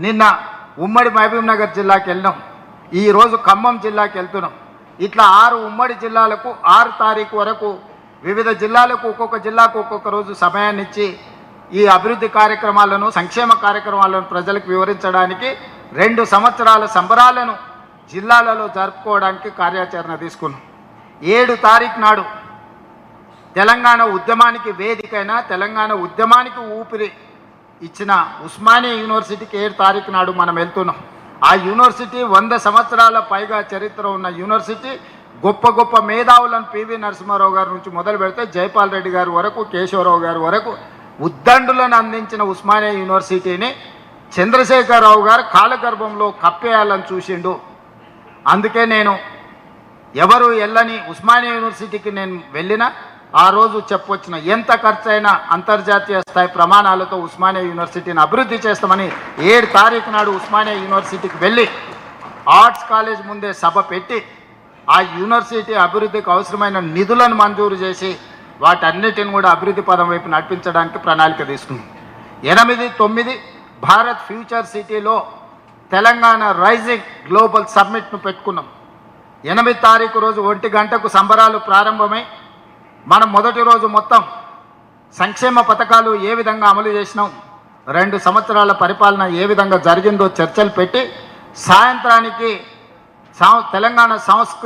నిన్న ఉమ్మడి మహబూబ్ నగర్ జిల్లాకి వెళ్ళినాం, ఈరోజు ఖమ్మం జిల్లాకి వెళ్తున్నాం. ఇట్లా 6 ఉమ్మడి జిల్లాలకు 6 తారీఖు వరకు వివిధ జిల్లాలకు ఒక్కొక్క జిల్లాకు ఒక్కొక్క రోజు సమయాన్ని ఇచ్చి ఈ అభివృద్ధి కార్యక్రమాలను, సంక్షేమ కార్యక్రమాలను ప్రజలకు వివరించడానికి 2 సంవత్సరాల సంబరాలను జిల్లాలలో జరుపుకోవడానికి కార్యాచరణ తీసుకున్నాం. 7 తారీఖు నాడు తెలంగాణ ఉద్యమానికి వేదికైన, తెలంగాణ ఉద్యమానికి ఊపిరి ఇచ్చిన ఉస్మానియా యూనివర్సిటీకి 7 తారీఖు నాడు మనం వెళ్తున్నాం. ఆ యూనివర్సిటీ 100 సంవత్సరాల పైగా చరిత్ర ఉన్న యూనివర్సిటీ. గొప్ప గొప్ప మేధావులను పివి నరసింహారావు గారి నుంచి మొదలు పెడితే జైపాల్ రెడ్డి గారి వరకు, కేశవరావు గారి వరకు ఉద్దండులను అందించిన ఉస్మానియా యూనివర్సిటీని చంద్రశేఖరరావు గారు కాలగర్భంలో కప్పేయాలని చూసిండు. అందుకే నేను ఎవరు వెళ్ళని ఉస్మానియా యూనివర్సిటీకి నేను వెళ్ళినా ఆ రోజు చెప్పొచ్చిన ఎంత ఖర్చైనా అంతర్జాతీయ స్థాయి ప్రమాణాలతో ఉస్మానియా యూనివర్సిటీని అభివృద్ధి చేస్తామని 7 తారీఖు నాడు ఉస్మానియా యూనివర్సిటీకి వెళ్ళి ఆర్ట్స్ కాలేజ్ ముందే సభ పెట్టి ఆ యూనివర్సిటీ అభివృద్ధికి అవసరమైన నిధులను మంజూరు చేసి వాటన్నిటిని కూడా అభివృద్ధి పదం వైపు నడిపించడానికి ప్రణాళిక తీసుకున్నాం. 8, 9 భారత్ ఫ్యూచర్ సిటీలో తెలంగాణ రైజింగ్ గ్లోబల్ సమ్మిట్ను పెట్టుకున్నాం. 8 తారీఖు రోజు 1 గంటకు సంబరాలు ప్రారంభమై మనం మొదటి రోజు మొత్తం సంక్షేమ పథకాలు ఏ విధంగా అమలు చేసినాం, 2 సంవత్సరాల పరిపాలన ఏ విధంగా జరిగిందో చర్చలు పెట్టి సాయంత్రానికి తెలంగాణ సంస్కృతి